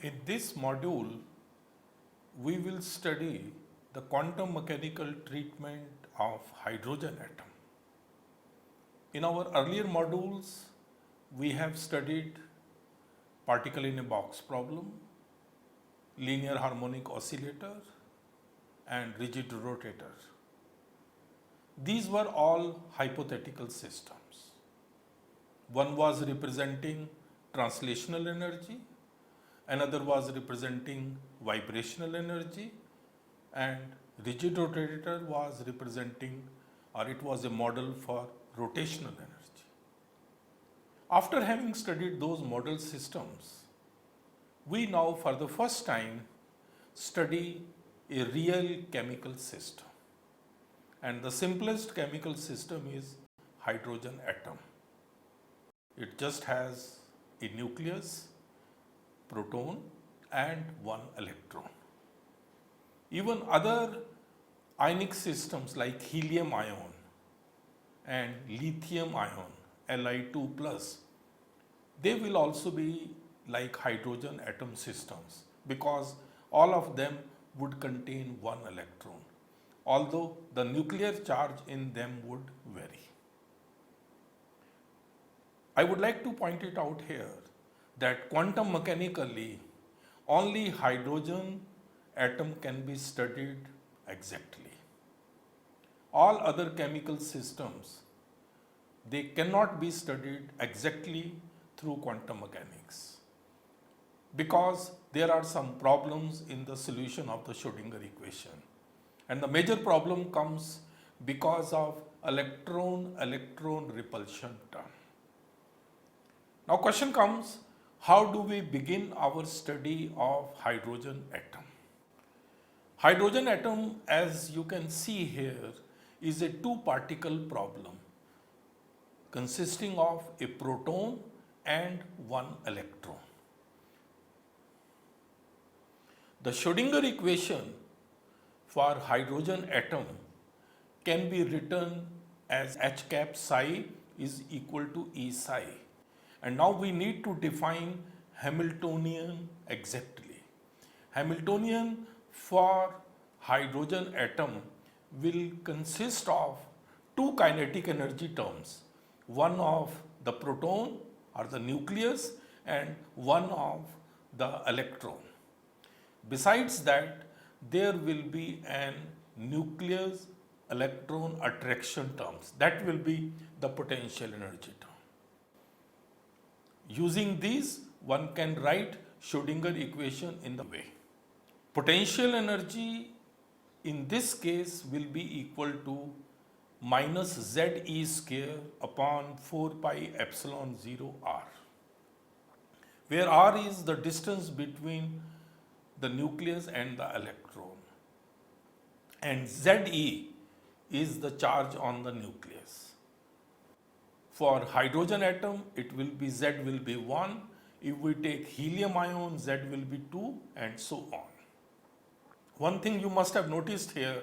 In this module, we will study the quantum mechanical treatment of hydrogen atom. In our earlier modules, we have studied particle in a box problem, linear harmonic oscillator, and rigid rotator. These were all hypothetical systems. One was representing translational energy, another was representing vibrational energy, and rigid rotator was representing, or it was a model for rotational energy. After having studied those model systems, we now for the first time study a real chemical system. And the simplest chemical system is hydrogen atom. It just has a nucleus, proton, and one electron. Even other ionic systems like helium ion and lithium ion, Li2+, they will also be like hydrogen atom systems because all of them would contain one electron, although the nuclear charge in them would vary. I would like to point it out here that quantum mechanically only hydrogen atom can be studied exactly. All other chemical systems, they cannot be studied exactly through quantum mechanics because there are some problems in the solution of the Schrodinger equation. And the major problem comes because of electron-electron repulsion term. Now question comes, how do we begin our study of hydrogen atom? Hydrogen atom, as you can see here, is a two-particle problem consisting of a proton and one electron. The Schrodinger equation for hydrogen atom can be written as h cap psi is equal to E psi. And now we need to define Hamiltonian exactly. Hamiltonian for hydrogen atom will consist of two kinetic energy terms, one of the proton or the nucleus and one of the electron. Besides that, there will be an nucleus electron attraction terms. That will be the potential energy term. Using these, one can write Schrodinger equation in the way. Potential energy in this case will be equal to minus Ze square upon 4 pi epsilon 0 r, where r is the distance between the nucleus and the electron, and Ze is the charge on the nucleus. For hydrogen atom, it will be Z will be 1. If we take helium ion, Z will be 2, and so on. One thing you must have noticed here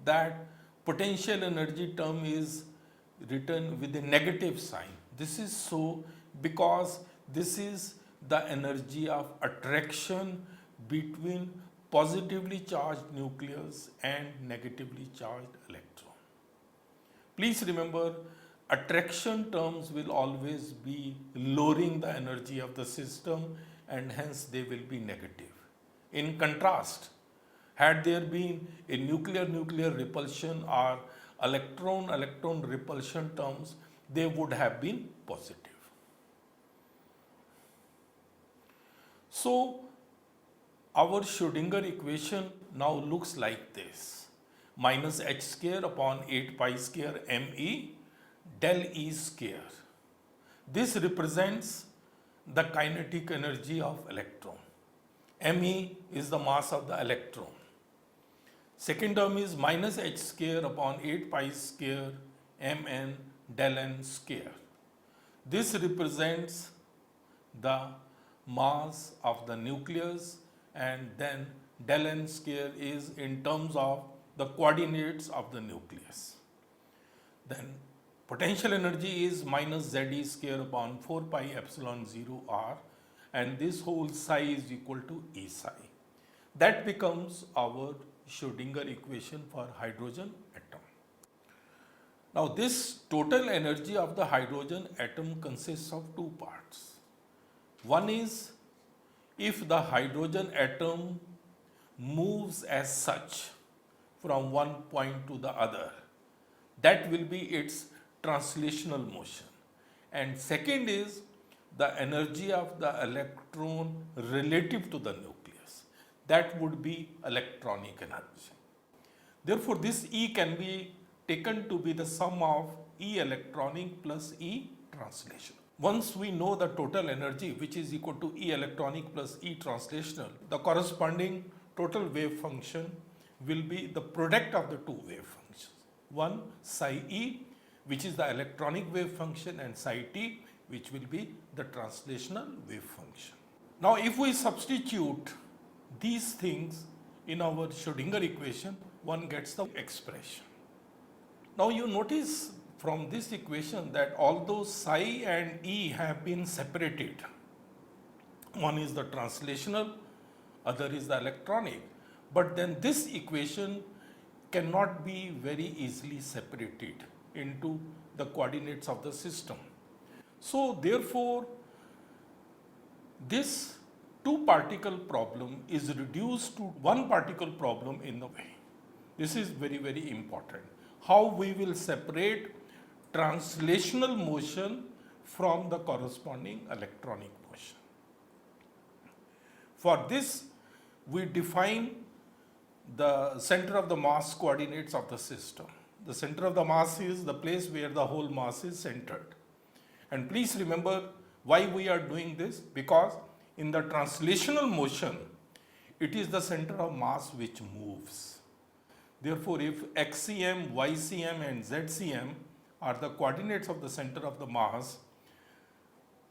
that potential energy term is written with a negative sign. This is so because this is the energy of attraction between positively charged nucleus and negatively charged electron. Please remember, attraction terms will always be lowering the energy of the system and hence they will be negative. In contrast, had there been a nuclear-nuclear repulsion or electron-electron repulsion terms, they would have been positive. So, our Schrodinger equation now looks like this: minus h square upon 8 pi square me del E square. This represents the kinetic energy of electron. Me is the mass of the electron. Second term is minus h square upon 8 pi square mn del n square. This represents the mass of the nucleus, and then del n square is in terms of the coordinates of the nucleus. Then potential energy is minus Ze square upon 4 pi epsilon 0 r, and this whole psi is equal to E psi. That becomes our Schrodinger equation for hydrogen atom. Now this total energy of the hydrogen atom consists of two parts. One is if the hydrogen atom moves as such from one point to the other, that will be its translational motion. And second is the energy of the electron relative to the nucleus. That would be electronic energy. Therefore, this E can be taken to be the sum of E electronic plus E translational. Once we know the total energy, which is equal to E electronic plus E translational, the corresponding total wave function will be the product of the two wave functions. One psi E, which is the electronic wave function, and psi T, which will be the translational wave function. Now, if we substitute these things in our Schrodinger equation, one gets the expression. Now, you notice from this equation that although psi and E have been separated, one is the translational, other is the electronic, but then this equation cannot be very easily separated into the coordinates of the system. So therefore, this two particle problem is reduced to one particle problem in a way. This is very, very important. How we will separate translational motion from the corresponding electronic motion. For this, we define the center of the mass coordinates of the system. The center of the mass is the place where the whole mass is centered. And please remember why we are doing this, because in the translational motion, it is the center of mass which moves. Therefore, if xcm, ycm and zcm are the coordinates of the center of the mass,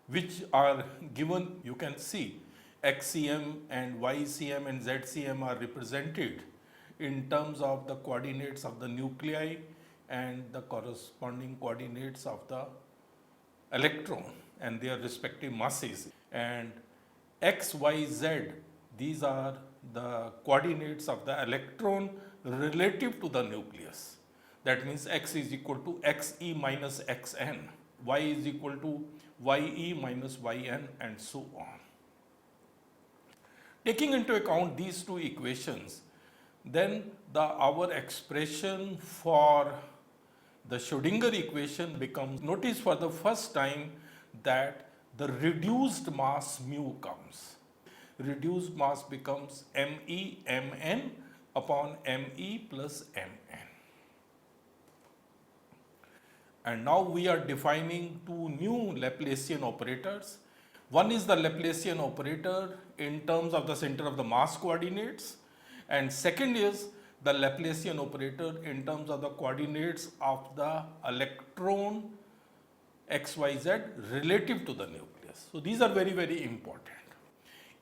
which are given, you can see xcm and ycm and zcm are represented in terms of the coordinates of the nuclei and the corresponding coordinates of the electron and their respective masses. And x, y, z, these are the coordinates of the electron relative to the nucleus. That means x is equal to xe minus xn, y is equal to ye minus yn, and so on. Taking into account these two equations, then our expression for the Schrodinger equation becomes, notice for the first time that the reduced mass mu comes. Reduced mass becomes me mn upon me plus mn. And now we are defining two new Laplacian operators. One is the Laplacian operator in terms of the center of the mass coordinates, and second is the Laplacian operator in terms of the coordinates of the electron xyz relative to the nucleus. So these are very, very important.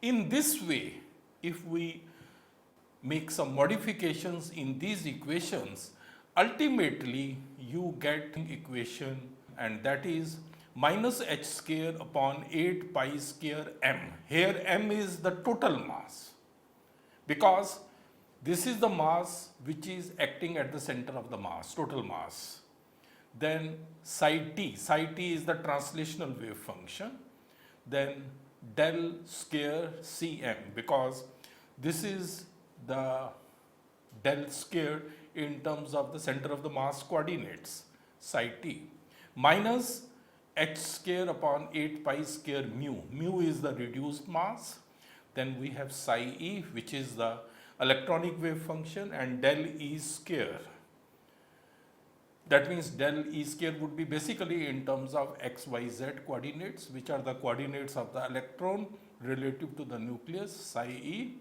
In this way, if we make some modifications in these equations, ultimately you get an equation, and that is minus h square upon 8 pi square m. Here m is the total mass, because this is the mass which is acting at the center of the mass, total mass. Then psi t is the translational wave function. Then del square cm, because this is the del square in terms of the center of the mass coordinates, psi t, minus h square upon 8 pi square mu. Mu is the reduced mass. Then we have psi e, which is the electronic wave function, and del E square. That means del E square would be basically in terms of x, y, z coordinates, which are the coordinates of the electron relative to the nucleus, psi E,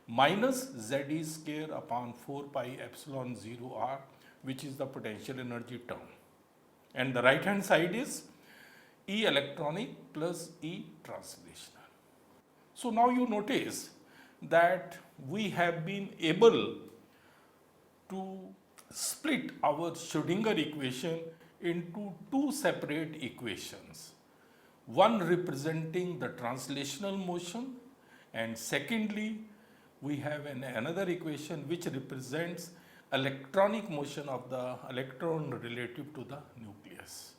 minus z E square upon 4 pi epsilon 0 r, which is the potential energy term. And the right hand side is E electronic plus E translational. So now you notice that we have been able to split our Schrodinger equation into two separate equations. one representing the translational motion, and secondly, we have another equation which represents electronic motion of the electron relative to the nucleus.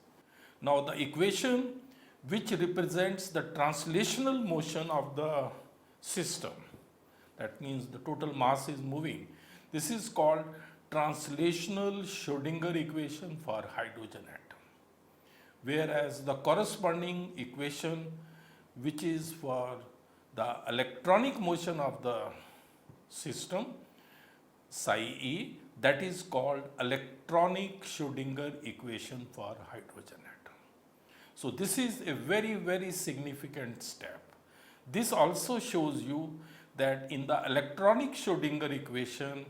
Now, the equation which represents the translational motion of the system, that means the total mass is moving, this is called translational Schrodinger equation for hydrogen atom. Whereas the corresponding equation which is for the electronic motion of the system, psi E, that is called electronic Schrodinger equation for hydrogen atom. So this is a very, very significant step. This also shows you that in the electronic Schrodinger equation,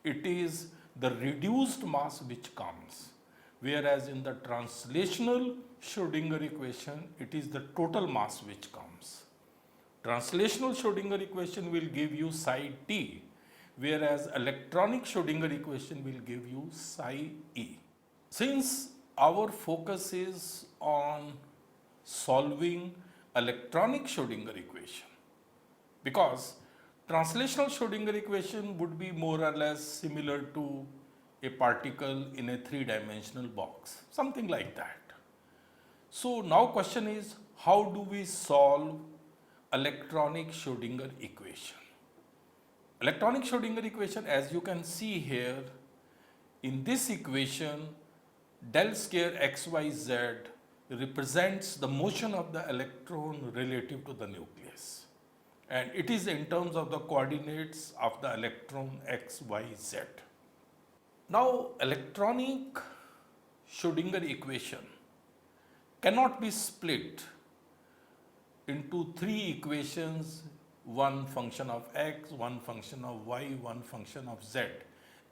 it is the reduced mass which comes, whereas in the translational Schrodinger equation, it is the total mass which comes. Translational Schrodinger equation will give you psi T, whereas electronic Schrodinger equation will give you psi E. Since our focus is on solving electronic Schrodinger equation, because translational Schrodinger equation would be more or less similar to a particle in a three-dimensional box, something like that. So now question is, how do we solve electronic Schrodinger equation? Electronic Schrodinger equation, as you can see here, in this equation, del square xyz represents the motion of the electron relative to the nucleus. And it is in terms of the coordinates of the electron x, y, z. Now, electronic Schrodinger equation cannot be split into three equations, one function of x, one function of y, one function of z,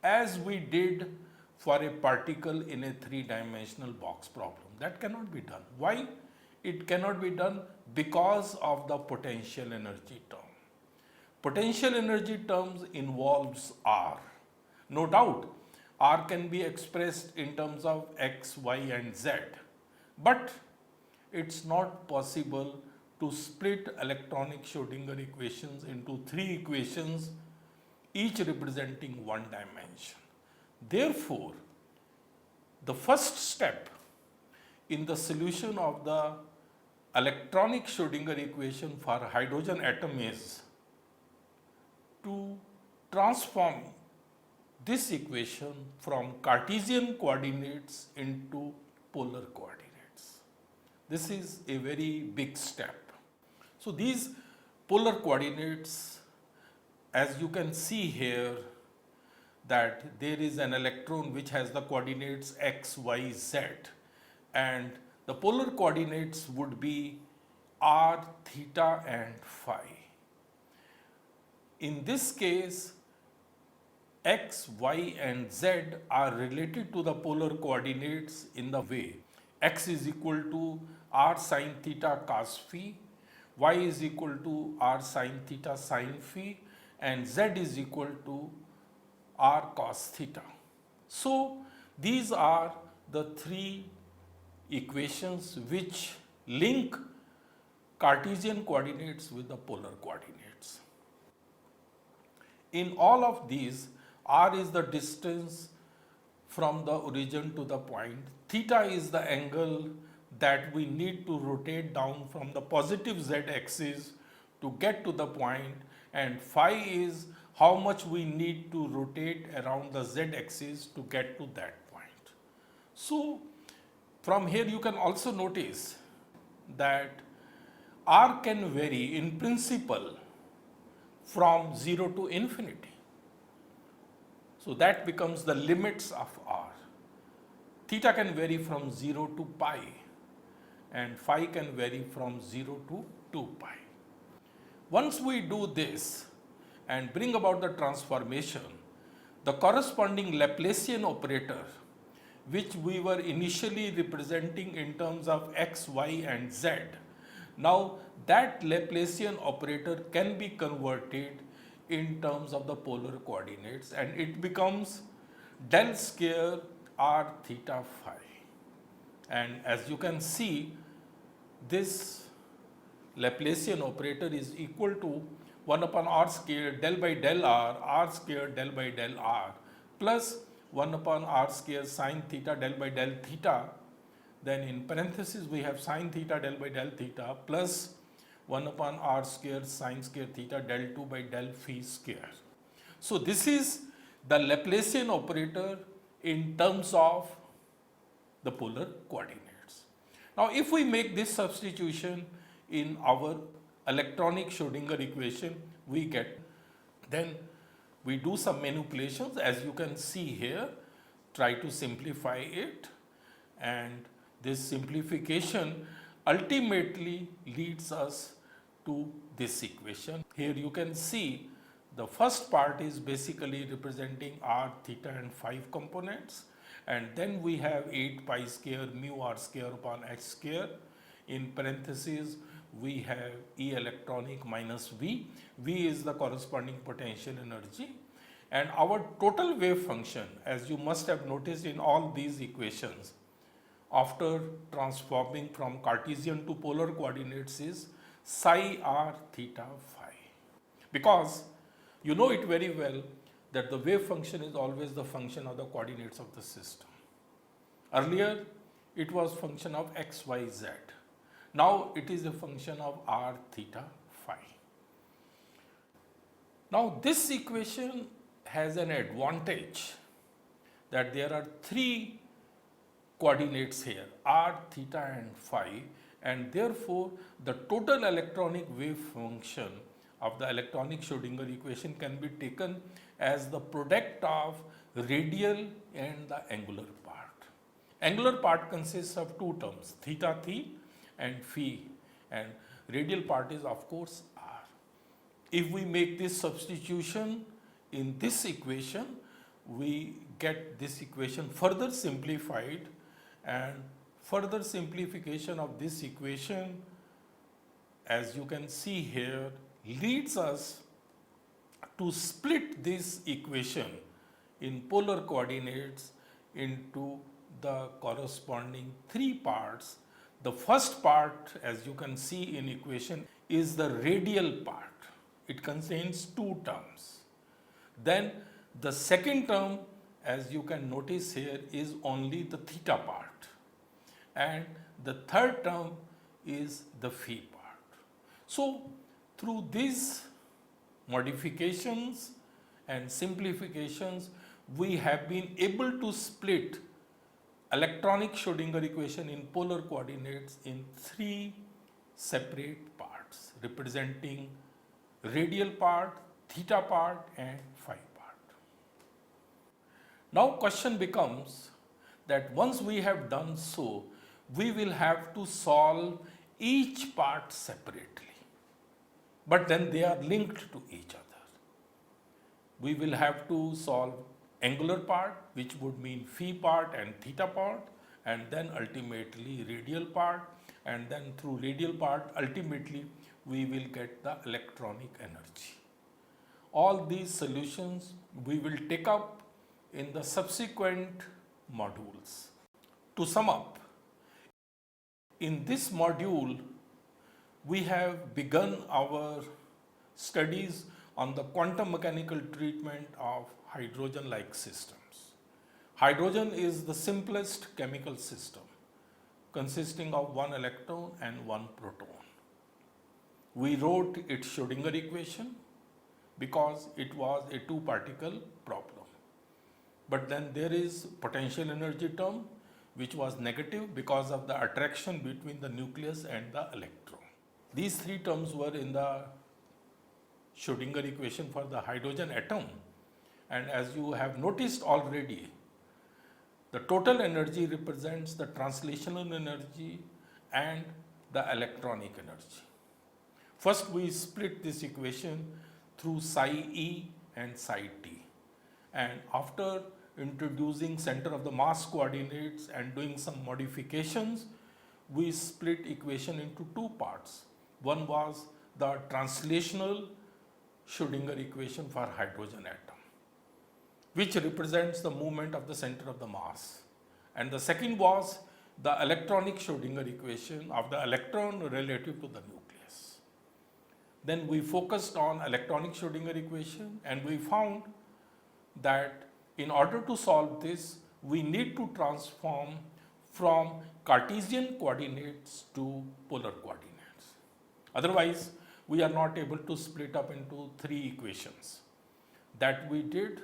as we did for a particle in a three-dimensional box problem. That cannot be done. Why? It cannot be done because of the potential energy term. Potential energy terms involves R. No doubt, R can be expressed in terms of x, y, and z, but it's not possible to split electronic Schrodinger equations into three equations, each representing one dimension. Therefore, the first step in the solution of the electronic Schrodinger equation for hydrogen atom is to transform this equation from Cartesian coordinates into polar coordinates. This is a very big step. So these polar coordinates, as you can see here, that there is an electron which has the coordinates x, y, z, and the polar coordinates would be r, theta, and phi. In this case, x, y, and z are related to the polar coordinates in the way x is equal to r sine theta cos phi, y is equal to r sine theta sin phi, and z is equal to r cos theta. So these are the three equations which link Cartesian coordinates with the polar coordinates. In all of these, r is the distance from the origin to the point, theta is the angle that we need to rotate down from the positive z axis to get to the point, and phi is how much we need to rotate around the z axis to get to that point. So from here you can also notice that r can vary in principle from 0 to infinity. So that becomes the limits of r. Theta can vary from 0 to pi, and phi can vary from 0 to 2 pi. Once we do this and bring about the transformation, the corresponding Laplacian operator, which we were initially representing in terms of x, y, and z, now that Laplacian operator can be converted in terms of the polar coordinates, and it becomes del square r theta phi. And as you can see, this Laplacian operator is equal to 1 upon r square del by del r square del by del r, plus 1 upon r square sine theta del by del theta. Then in parenthesis we have sine theta del by del theta plus 1 upon r square sine square theta del 2 by del phi square. So this is the Laplacian operator in terms of the polar coordinates. Now if we make this substitution in our electronic Schrodinger equation, we get, then we do some manipulations as you can see here, try to simplify it, and this simplification ultimately leads us to this equation. Here you can see the first part is basically representing r, theta and 5 components, and then we have 8 pi square mu r square upon h square. In parentheses we have E electronic minus V. V is the corresponding potential energy, and our total wave function, as you must have noticed in all these equations, after transforming from Cartesian to polar coordinates, is psi r theta phi. Because you know it very well that the wave function is always the function of the coordinates of the system. Earlier it was function of x, y, z. Now it is a function of r theta phi. Now this equation has an advantage that there are 3 coordinates here, r, theta and phi, and therefore the total electronic wave function of the electronic Schrodinger equation can be taken as the product of radial and the angular part. Angular part consists of 2 terms, theta phi and phi, and radial part is of course r. If we make this substitution in this equation, we get this equation further simplified, and further simplification of this equation, as you can see here, leads us to split this equation in polar coordinates into the corresponding 3 parts. The first part, as you can see in equation, is the radial part. It contains 2 terms. Then the second term, as you can notice here, is only the theta part, and the third term is the phi part. So through these modifications and simplifications, we have been able to split electronic Schrodinger equation in polar coordinates in 3 separate parts, representing radial part, theta part and phi part. Now question becomes that once we have done so, we will have to solve each part separately, but then they are linked to each other. We will have to solve angular part, which would mean phi part and theta part, and then ultimately radial part, and then through radial part ultimately we will get the electronic energy. All these solutions we will take up in the subsequent modules. To sum up, in this module we have begun our studies on the quantum mechanical treatment of hydrogen-like systems. Hydrogen is the simplest chemical system, consisting of 1 electron and 1 proton. We wrote its Schrodinger equation because it was a 2-particle problem. But then there is potential energy term, which was negative because of the attraction between the nucleus and the electron. These 3 terms were in the Schrodinger equation for the hydrogen atom, and as you have noticed already, the total energy represents the translational energy and the electronic energy. First we split this equation through psi E and psi T, and after introducing center of the mass coordinates and doing some modifications, we split equation into 2 parts. One was the translational Schrodinger equation for hydrogen atom, which represents the movement of the center of the mass, and the second was the electronic Schrodinger equation of the electron relative to the nucleus. Then we focused on electronic Schrodinger equation, and we found that in order to solve this, we need to transform from Cartesian coordinates to polar coordinates. Otherwise, we are not able to split up into three equations. That we did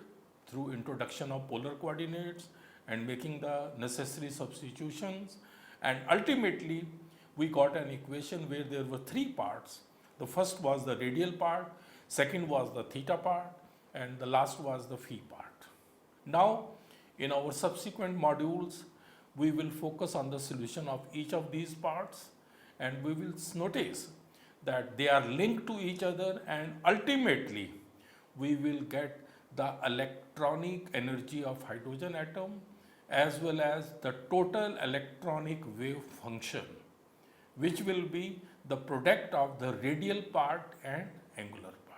through introduction of polar coordinates and making the necessary substitutions, and ultimately we got an equation where there were three parts. The first was the radial part, second was the theta part, and the last was the phi part. Now, in our subsequent modules, we will focus on the solution of each of these parts, and we will notice that they are linked to each other, and ultimately we will get the electronic energy of hydrogen atom as well as the total electronic wave function, which will be the product of the radial part and angular part.